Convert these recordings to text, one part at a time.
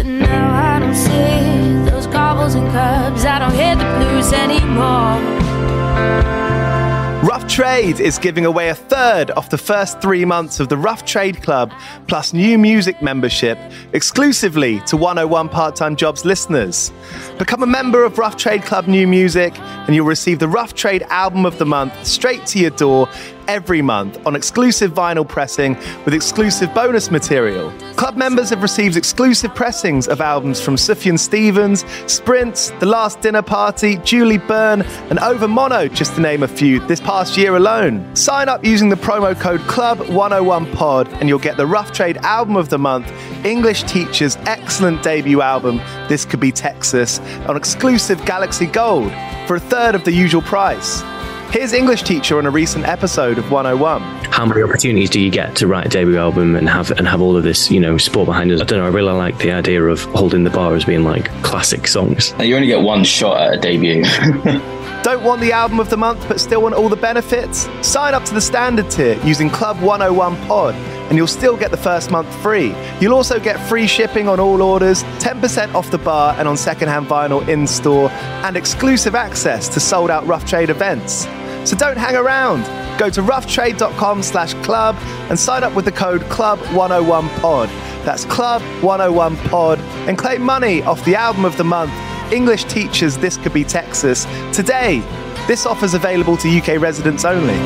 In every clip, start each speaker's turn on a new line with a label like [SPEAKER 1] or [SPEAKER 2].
[SPEAKER 1] but now I don't see those cobbles and curbs. I don't hear the blues anymore.
[SPEAKER 2] Rough Trade is giving away a third off the first 3 months of the Rough Trade Club plus new music membership exclusively to 101 Part-Time Jobs listeners. Become a member of Rough Trade Club New Music and you'll receive the Rough Trade Album of the Month straight to your door every month on exclusive vinyl pressing with exclusive bonus material. Club members have received exclusive pressings of albums from Sufjan Stevens, Sprints, The Last Dinner Party, Julie Byrne and Over Mono, just to name a few, this past year alone. Sign up using the promo code CLUB101POD and you'll get the Rough Trade Album of the Month, English Teacher's excellent debut album, This Could Be Texas, on exclusive Galaxy Gold for a third of the usual price. Here's English Teacher on a recent episode of 101.
[SPEAKER 3] How many opportunities do you get to write a debut album and have all of this, support behind us? I don't know, I really like the idea of holding the bar as being like classic songs.
[SPEAKER 4] You only get one shot at a debut.
[SPEAKER 2] Don't want the album of the month but still want all the benefits? Sign up to the standard tier using Club 101 Pod and you'll still get the first month free. You'll also get free shipping on all orders, 10% off the bar and on secondhand vinyl in-store, and exclusive access to sold-out Rough Trade events. So don't hang around. Go to roughtrade.com/club and sign up with the code CLUB101POD. That's CLUB101POD and claim money off the album of the month, English Teachers This Could Be Texas, today. This offer's available to UK residents only.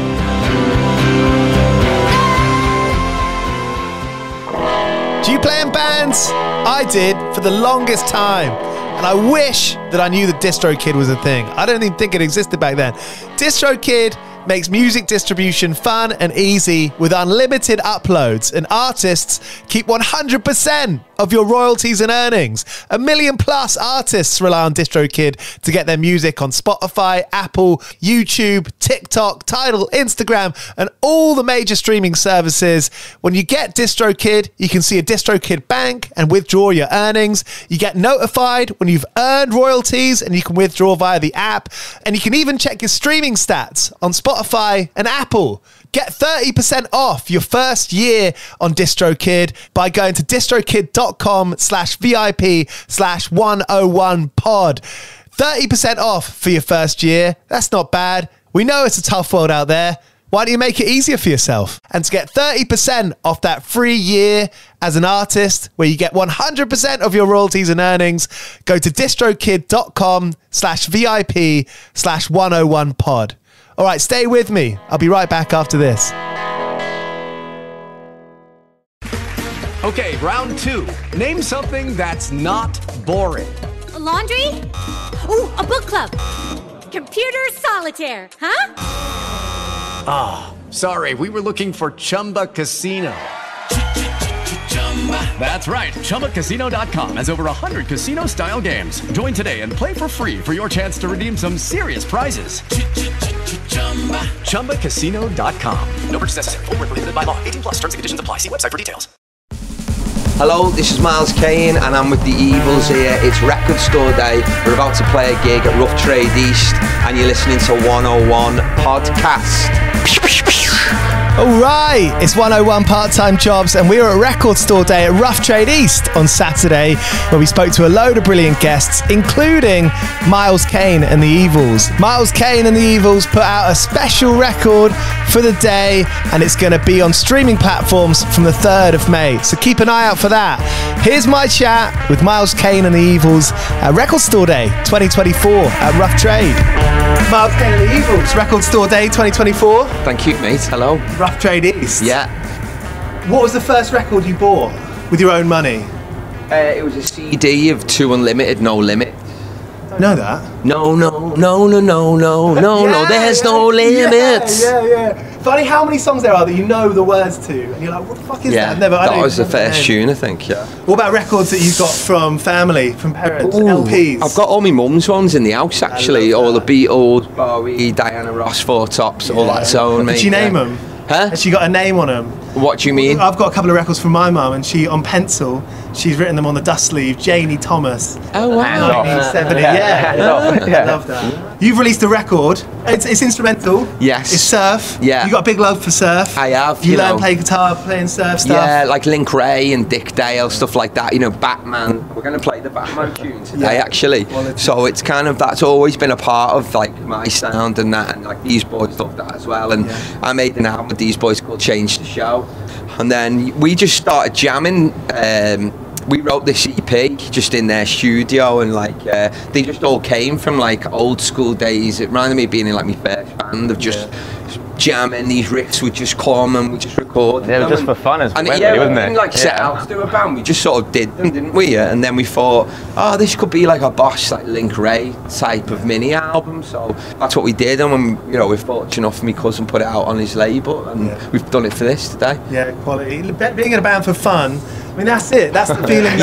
[SPEAKER 2] Do you play in bands? I did for the longest time. And I wish that I knew that DistroKid was a thing. I don't even think it existed back then. DistroKid makes music distribution fun and easy with unlimited uploads, and artists keep 100% of your royalties and earnings. 1 million plus artists rely on DistroKid to get their music on Spotify, Apple, YouTube, TikTok, Tidal, Instagram, and all the major streaming services. When you get DistroKid, you can see a DistroKid bank and withdraw your earnings. You get notified when you've earned royalties and you can withdraw via the app. And you can even check your streaming stats on Spotify and Apple. Get 30% off your first year on DistroKid by going to distrokid.com/VIP/101pod. 30% off for your first year. That's not bad. We know it's a tough world out there. Why don't you make it easier for yourself? And to get 30% off that free year as an artist, where you get 100% of your royalties and earnings, go to distrokid.com/VIP/101pod. All right, stay with me. I'll be right back after this.
[SPEAKER 5] Okay, round two. Name something that's not boring.
[SPEAKER 6] A laundry? Ooh, a book club. Computer solitaire, huh?
[SPEAKER 5] Ah, oh, sorry, we were looking for Chumba Casino. That's right, ChumbaCasino.com has over 100 casino-style games. Join today and play for free for your chance to redeem some serious prizes. ChumbaCasino.com. No purchase necessary. Void where prohibited by law. 18 plus terms and conditions apply. See website for details.
[SPEAKER 7] Hello, this is Miles Kane and I'm with the Evils here. It's Record Store Day. We're about to play a gig at Rough Trade East and you're listening to 101 Podcast.
[SPEAKER 2] All right, it's 101 Part-Time Jobs and we were at Record Store Day at Rough Trade East on Saturday, where we spoke to a load of brilliant guests, including Miles Kane and the Evils. Miles Kane and the Evils put out a special record for the day and it's going to be on streaming platforms from the 3rd of May, so keep an eye out for that. Here's my chat with Miles Kane and the Evils at Record Store Day 2024 at Rough Trade. Miles Kane and the Evils, Record Store Day 2024.
[SPEAKER 7] Thank you, mate. Hello.
[SPEAKER 2] Rough Trade East.
[SPEAKER 7] Yeah.
[SPEAKER 2] What was the first record you bought with your own money?
[SPEAKER 7] It was a CD of 2 Unlimited, No Limit.
[SPEAKER 2] Know that?
[SPEAKER 7] No, there's no limits.
[SPEAKER 2] Yeah. Funny how many songs there are that you know the words to, and you're like, what the fuck is that?
[SPEAKER 7] That was the first tune, I think, yeah.
[SPEAKER 2] What about records that you got from family, from parents, LPs?
[SPEAKER 7] I've got all my mum's ones in the house, actually. All the Beatles, Bowie, Diana Ross, Four Tops, all that zone, mate.
[SPEAKER 2] Did she name them?
[SPEAKER 7] Huh?
[SPEAKER 2] Has she got a name on them?
[SPEAKER 7] What do you mean?
[SPEAKER 2] I've got a couple of records from my mum, and she, on pencil, She's written them on the dust sleeve. Janie Thomas.
[SPEAKER 7] Oh wow.
[SPEAKER 2] 1970. I love that. You've released a record. It's instrumental.
[SPEAKER 7] Yes.
[SPEAKER 2] It's surf.
[SPEAKER 7] Yeah.
[SPEAKER 2] You got a big love for surf.
[SPEAKER 7] I have.
[SPEAKER 2] You learn to play guitar, playing surf stuff.
[SPEAKER 7] Yeah, like Link Ray and Dick Dale, stuff like that. You know, Batman. We're going to play the Batman tune today, actually. So it's kind of, that's always been a part of like my sound and that, and like these boys love that as well. And I made an album with these boys called Change the Show, and then we just started jamming. We wrote this EP just in their studio, and like they just all came from like old school days. It reminded me of being in like my first band, of just jamming. These riffs would just come and we just recorded them.
[SPEAKER 8] Just for fun as well,
[SPEAKER 7] we didn't like set out to do a band, we just sort of did them, didn't we? And then we thought, oh, this could be like a Boss, like Link Ray type of mini album. So that's what we did, and when, you know, we're fortunate enough, my cousin put it out on his label, and we've done it for this today.
[SPEAKER 2] Yeah, quality. Being in a band for fun, I mean, that's it. That's the feeling.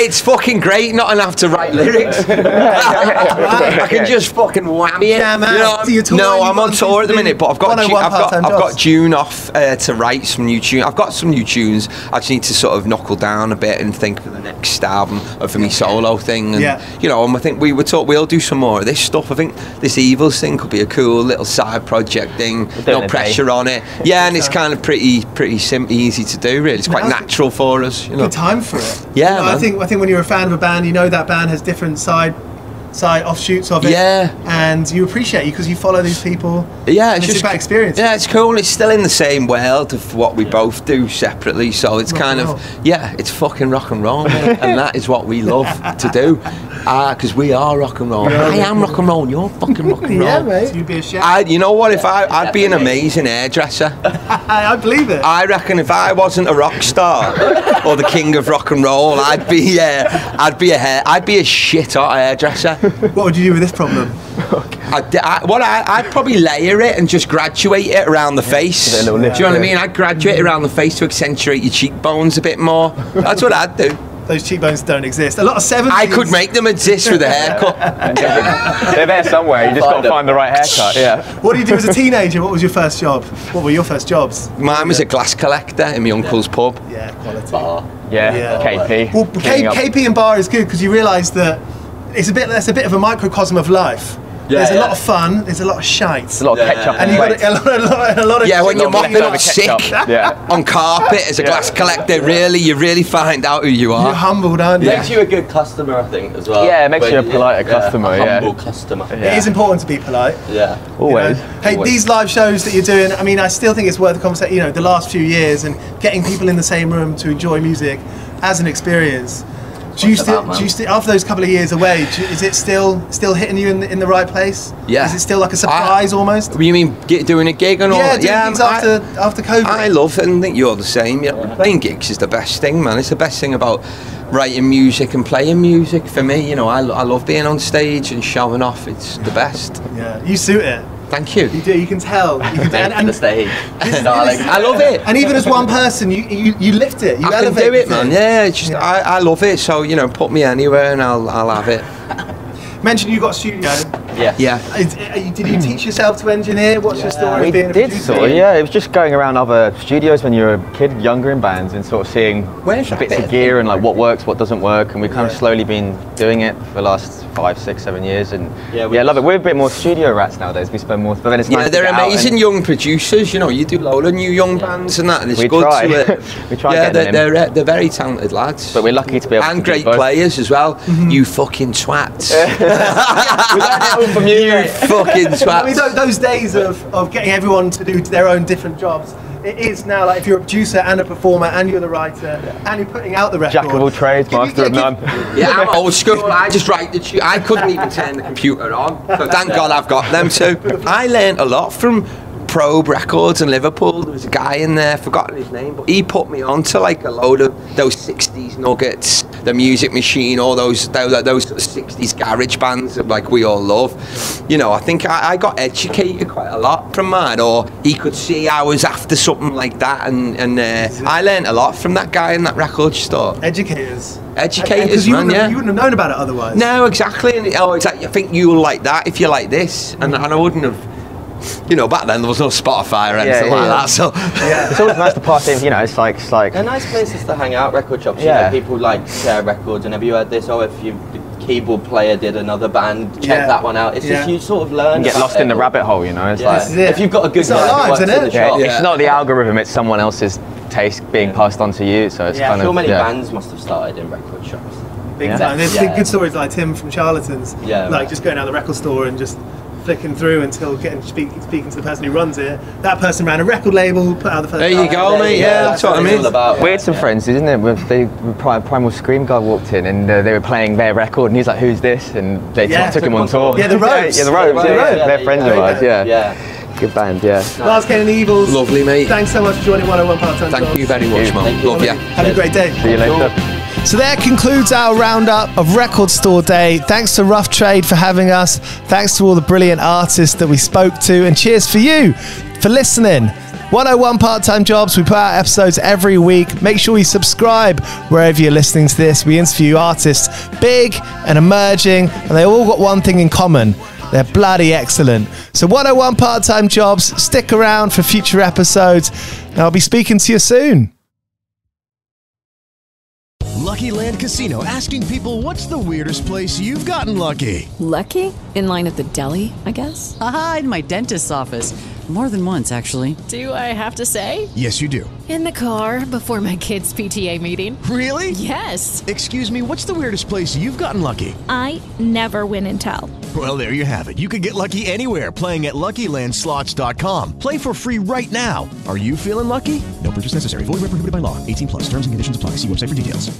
[SPEAKER 7] It's fucking great not enough to write lyrics. I can just fucking whammy it.
[SPEAKER 2] Yeah, man.
[SPEAKER 7] You know, no, I'm on tour at the minute, but I've got June off to write some new tunes. I've got some new tunes. I just need to sort of knuckle down a bit and think for the next album or for me solo thing. And you know, and I think we'll do some more of this stuff. I think this Evils thing could be a cool little side project thing. No pressure on it. Yeah, and it's kind of pretty easy to do, really. It's quite natural for us, you know.
[SPEAKER 2] Good time for it.
[SPEAKER 7] Yeah,
[SPEAKER 2] you know, I think when you're a fan of a band, you know that band has different side offshoots of it. Yeah. And you appreciate it because you follow these people.
[SPEAKER 7] Yeah,
[SPEAKER 2] it's just about experience.
[SPEAKER 7] Yeah, it's cool. It's still in the same world of what we both do separately. So it's kind of, it's fucking rock and roll, mate. And that is what we love to do. Because we are rock and roll. I am rock and roll, and you're fucking rock and roll.
[SPEAKER 2] Yeah, mate. So you'd be a chef.
[SPEAKER 7] You know what? I'd be an amazing hairdresser.
[SPEAKER 2] I believe it.
[SPEAKER 7] I reckon if I wasn't a rock star or the king of rock and roll, I'd be a shit hot hairdresser.
[SPEAKER 2] What would you do with this problem?
[SPEAKER 7] I'd probably layer it and just graduate it around the face. Do you know what I mean? I'd graduate it around the face to accentuate your cheekbones a bit more. That's what I'd do.
[SPEAKER 2] Those cheekbones don't exist. A lot of 70s.
[SPEAKER 7] I could make them exist with a haircut.
[SPEAKER 8] They're there somewhere. You just got to find the right haircut. Yeah.
[SPEAKER 2] What did you do as a teenager? What was your first job? What were your first jobs?
[SPEAKER 7] Mine was a glass collector in my uncle's pub.
[SPEAKER 2] Yeah, quality.
[SPEAKER 8] Bar. Yeah. KP.
[SPEAKER 2] Well, KP and bar is good because you realise that that's a bit of a microcosm of life. There's a lot of fun. There's a lot of shite.
[SPEAKER 8] There's a lot of ketchup.
[SPEAKER 2] And you got a lot of
[SPEAKER 7] when you're mopping up sick on carpet as a glass collector, you really find out who you are.
[SPEAKER 2] You're humbled, aren't you?
[SPEAKER 9] It makes you a good customer, I think, as well.
[SPEAKER 8] Yeah, it makes you a polite customer.
[SPEAKER 9] A humble customer.
[SPEAKER 2] It is important to be polite.
[SPEAKER 9] Yeah,
[SPEAKER 8] always.
[SPEAKER 2] You know? Hey, these live shows that you're doing, I mean, I still think it's worth the conversation. You know, the last few years and getting people in the same room to enjoy music as an experience. Do you still, after those couple of years away, is it still hitting you in the right place?
[SPEAKER 7] Yeah.
[SPEAKER 2] Is it still like a surprise almost?
[SPEAKER 7] You mean doing a gig and all?
[SPEAKER 2] Yeah, things after COVID.
[SPEAKER 7] I love it, and think you're the same. Playing gigs is the best thing, man. It's the best thing about writing music and playing music for me. You know, I love being on stage and showing off. It's the best.
[SPEAKER 2] Yeah, you suit it.
[SPEAKER 7] Thank you.
[SPEAKER 2] You do. You can tell.
[SPEAKER 9] And the stage.
[SPEAKER 7] I love it.
[SPEAKER 2] And even as one person, you lift it. You elevate
[SPEAKER 7] can do it, man. Yeah, it's just I love it. So you know, put me anywhere and I'll have it.
[SPEAKER 2] Mentioned you got a studio.
[SPEAKER 7] Yeah.
[SPEAKER 2] Did you teach yourself to engineer? What's your story of being a producer?
[SPEAKER 8] Sort of, yeah. It was just going around other studios when you were a kid, younger in bands, and sort of seeing bits of gear and like what works, what doesn't work, and we've kind of slowly been doing it for the last 5, 6, 7 years, and I love it. We're a bit more studio rats nowadays. We spend more, but then it's nice.
[SPEAKER 7] Yeah, they're amazing young producers. You know, you do a load of new young bands and that, and it's good to
[SPEAKER 8] we try.
[SPEAKER 7] Yeah, they're very talented lads.
[SPEAKER 8] But we're lucky to be able to
[SPEAKER 7] and great players as well. You fucking twats.
[SPEAKER 8] We learned it all from you.
[SPEAKER 7] You fucking twats.
[SPEAKER 2] I mean, those days of getting everyone to do their own different jobs. It is now like if you're a producer and a performer and you're the writer and you're putting out the record.
[SPEAKER 8] Jack of all trades, master of none.
[SPEAKER 7] Yeah, I'm old school. I just write the tune. I couldn't even turn the computer on. So thank God I've got them too. I learned a lot from Probe Records in Liverpool. There was a guy in there, forgotten his name, but he put me on to like a load of those 60s nuggets, the Music Machine, all those sort of 60s garage bands that like we all love. You know, I think I got educated quite a lot from mine, or he could see I was after something like that, and I learned a lot from that guy in that record store.
[SPEAKER 2] Educators,
[SPEAKER 7] man.
[SPEAKER 2] You wouldn't have known about it otherwise.
[SPEAKER 7] No, exactly. And I think you'll like that if you like this, and I wouldn't have. you know, back then there was no Spotify or anything like that. So
[SPEAKER 8] it's always nice to pass in. You know, it's like
[SPEAKER 9] they're nice places to hang out. Record shops.
[SPEAKER 8] Yeah.
[SPEAKER 9] You know, people like share records. And have you heard this? Oh, if the keyboard player did another band, check that one out. It's just you sort of learn.
[SPEAKER 8] You get lost in the rabbit hole. You know, it's like
[SPEAKER 9] if you've got a good guy,
[SPEAKER 8] it's not the algorithm. It's someone else's taste being passed on to you. So it's kind of.
[SPEAKER 9] So many bands must have started in record shops.
[SPEAKER 10] Big time. There's good stories like Tim from Charlatans. Like just going down the record store and just flicking through until speaking to the person who runs it. That person ran a record label, put out the first.
[SPEAKER 7] There you go, mate. Yeah, that's what I mean.
[SPEAKER 8] We had some friends, isn't it? Primal Scream guy walked in and they were playing their record, and he's like, "Who's this?" And they took him on tour.
[SPEAKER 10] Yeah, the Robes.
[SPEAKER 8] The Robes. They're friends of ours. Yeah. Good band. Yeah.
[SPEAKER 10] Lars, Kane and the Evils.
[SPEAKER 7] Lovely, mate.
[SPEAKER 10] Thanks so much for joining 101 Part-Time Jobs.
[SPEAKER 7] Thank you very much, man. Love you.
[SPEAKER 10] Have a great day.
[SPEAKER 8] See you later.
[SPEAKER 2] So there concludes our roundup of Record Store Day. Thanks to Rough Trade for having us. Thanks to all the brilliant artists that we spoke to. And cheers for you for listening. 101 Part-Time Jobs. We put out episodes every week. Make sure you subscribe wherever you're listening to this. We interview artists big and emerging, and they all got one thing in common. They're bloody excellent. So 101 Part-Time Jobs. Stick around for future episodes, and I'll be speaking to you soon.
[SPEAKER 11] Lucky Land Casino, asking people, what's the weirdest place you've gotten lucky?
[SPEAKER 12] Lucky? In line at the deli, I guess?
[SPEAKER 13] Aha, in my dentist's office. More than once, actually.
[SPEAKER 12] Do I have to say?
[SPEAKER 11] Yes, you do.
[SPEAKER 12] In the car before my kids' PTA meeting.
[SPEAKER 11] Really?
[SPEAKER 12] Yes.
[SPEAKER 11] Excuse me, what's the weirdest place you've gotten lucky?
[SPEAKER 14] I never win and tell.
[SPEAKER 11] Well, there you have it. You can get lucky anywhere, playing at LuckyLandSlots.com. Play for free right now. Are you feeling lucky? No purchase necessary. Void where prohibited by law. 18+. Terms and conditions apply. See website for details.